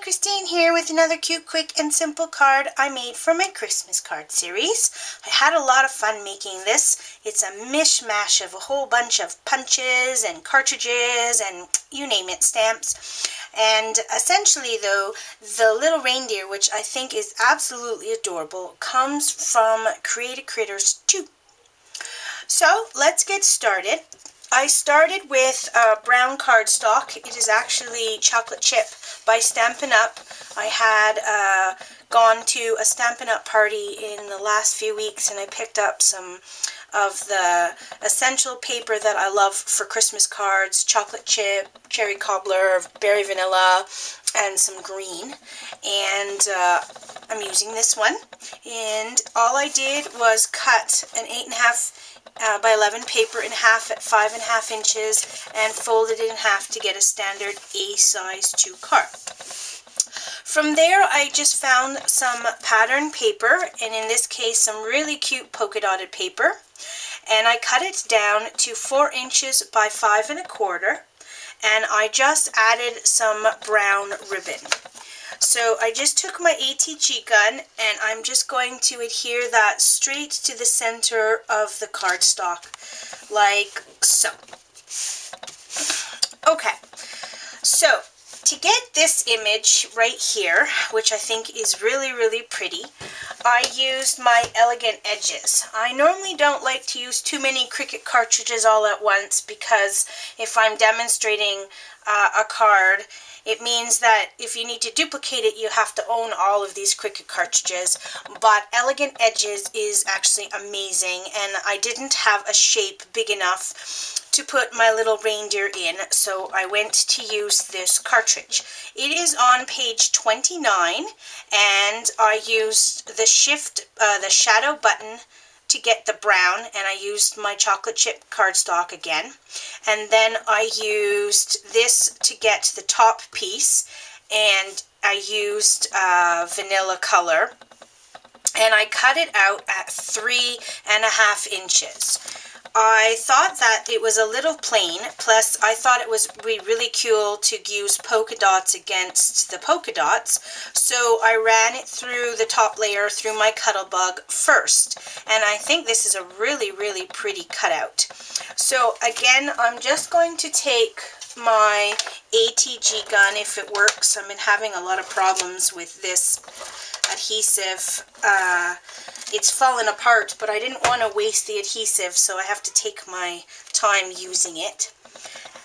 Christine here with another cute, quick, and simple card I made for my Christmas card series. I had a lot of fun making this. It's a mishmash of a whole bunch of punches and cartridges and you name it, stamps. And essentially though, the little reindeer, which I think is absolutely adorable, comes from Creative Critters 2. So let's get started. I started with brown cardstock. It is actually chocolate chip by Stampin' Up. I had gone to a Stampin' Up party in the last few weeks and I picked up some of the essential paper that I love for Christmas cards, chocolate chip, cherry cobbler, berry vanilla, and some green. And I'm using this one. And all I did was cut an 8.5 by 11 paper in half at 5.5 inches and folded it in half to get a standard A size 2 card. From there I just found some pattern paper, and in this case some really cute polka dotted paper, and I cut it down to 4 inches by 5 1/4, and I just added some brown ribbon. So I just took my ATG gun and I'm just going to adhere that straight to the center of the cardstock, like so. Okay, so to get this image right here, which I think is really, really pretty, I used my elegant edges. I normally don't like to use too many Cricut cartridges all at once because if I'm demonstrating a card, it means that if you need to duplicate it, you have to own all of these Cricut cartridges. But Elegant Edges is actually amazing, and I didn't have a shape big enough to put my little reindeer in, so I went to use this cartridge. It is on page 29, and I used the the shadow button to get the brown, and I used my chocolate chip cardstock again, and then I used this to get the top piece, and I used vanilla color, and I cut it out at 3.5 inches. I thought that it was a little plain, plus I thought it was really cool to use polka dots against the polka dots, so I ran it through the top layer through my Cuttlebug first, and I think this is a really, really pretty cutout. So again, I'm just going to take my ATG gun, if it works. I've been having a lot of problems with this adhesive. It's fallen apart, but I didn't want to waste the adhesive, so I have to take my time using it.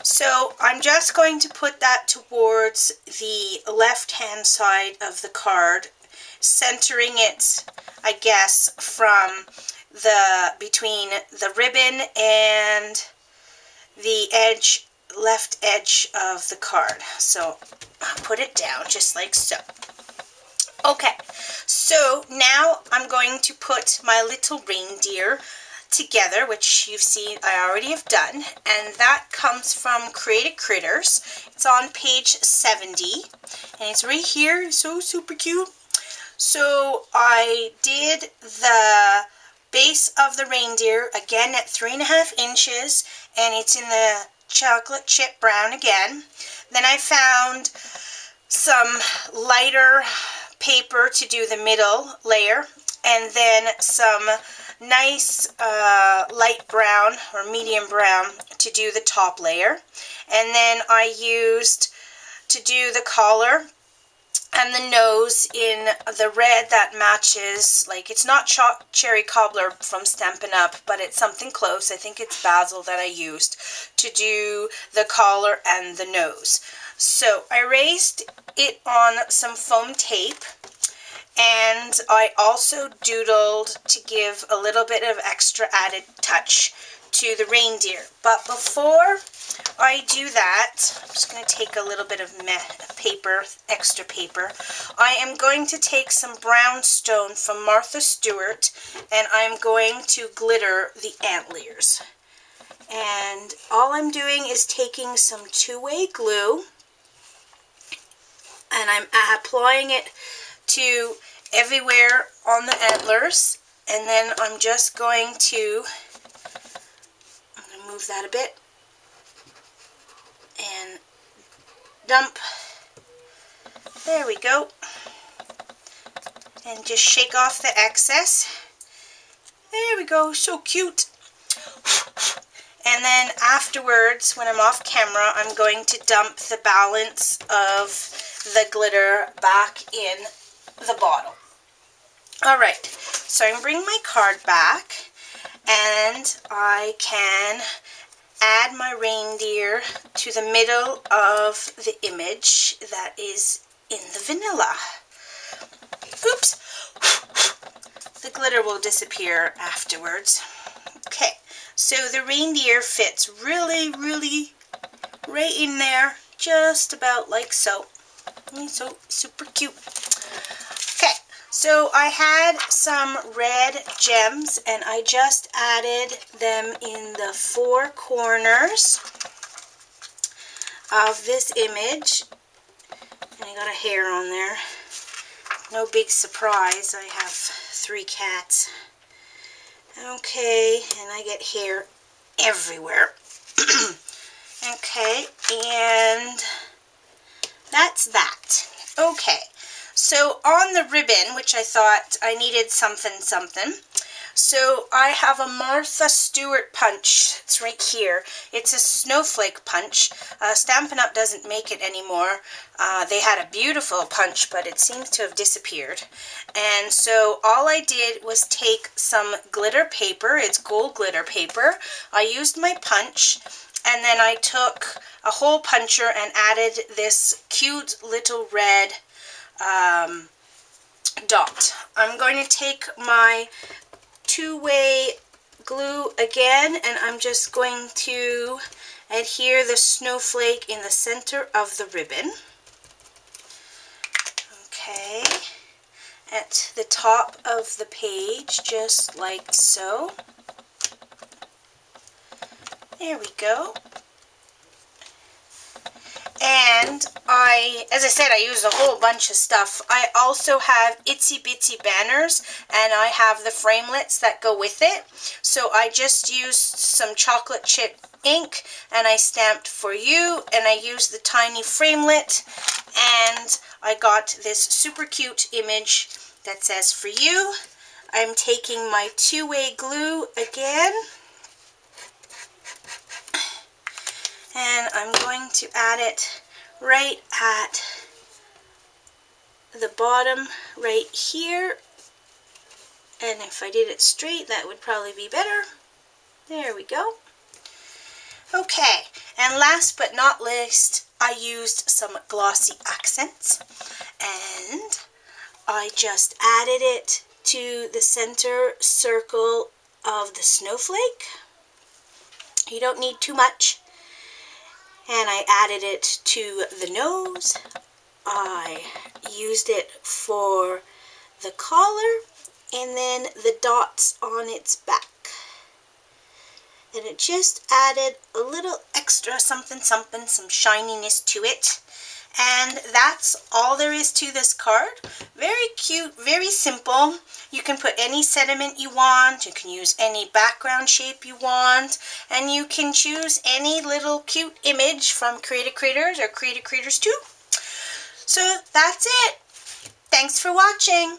So I'm just going to put that towards the left-hand side of the card, centering it, I guess, from between the ribbon and the edge, left edge of the card. So I'll put it down just like so. Okay, so now I'm going to put my little reindeer together, which you've seen I already have done, and that comes from Creative Critters. It's on page 70, and it's right here, so super cute. So I did the base of the reindeer again at 3.5 inches, and it's in the chocolate chip brown again. Then I found some lighter paper to do the middle layer, and then some nice light brown or medium brown to do the top layer, and then I used to do the collar and the nose in the red that matches, like, it's not cherry cobbler from Stampin' Up, but it's something close. I think it's basil that I used to do the collar and the nose. So I raised it on some foam tape, and I also doodled to give a little bit of extra added touch to the reindeer. But before I do that, I'm just going to take a little bit of paper, extra paper. I am going to take some brown stone from Martha Stewart, and I'm going to glitter the antlers. And all I'm doing is taking some two-way glue, and I'm applying it to everywhere on the antlers, and then I'm just going to move that a bit and dump There we go. And just shake off the excess. There we go, so cute. And then afterwards, when I'm off camera, I'm going to dump the balance of the glitter back in the bottle. Alright, so I'm bringing my card back, and I can add my reindeer to the middle of the image that is in the vanilla. Oops! The glitter will disappear afterwards. Okay, so the reindeer fits really, really right in there, just about like so. So super cute. Okay, so I had some red gems and I just added them in the four corners of this image. And I got a hair on there. No big surprise, I have 3 cats. Okay, and I get hair everywhere. Okay, and that's that. Okay, so on the ribbon, which I thought I needed something. So I have a Martha Stewart punch. It's right here. It's a snowflake punch. Stampin' Up! Doesn't make it anymore. They had a beautiful punch, but it seems to have disappeared. And so all I did was take some glitter paper. It's gold glitter paper. I used my punch, and then I took a hole puncher and added this cute little red dot. I'm going to take my two-way glue again, and I'm just going to adhere the snowflake in the center of the ribbon. Okay, at the top of the page, just like so. There we go. And as I said, I used a whole bunch of stuff. I also have itsy bitsy banners, and I have the framelits that go with it. So I just used some chocolate chip ink, and I stamped "For You," and I used the tiny framelit, and I got this super cute image that says "For You." I'm taking my two-way glue again, and I'm going to add it right at the bottom right here. And if I did it straight, that would probably be better. There we go. Okay, and last but not least, I used some glossy accents, and I just added it to the center circle of the snowflake. You don't need too much. And I added it to the nose. I used it for the collar, and then the dots on its back. And it just added a little extra something, some shininess to it. And that's all there is to this card. Very cute, very simple. You can put any sentiment you want. You can use any background shape you want. And you can choose any little cute image from Create a Critters or Create a Critters 2. So that's it. Thanks for watching.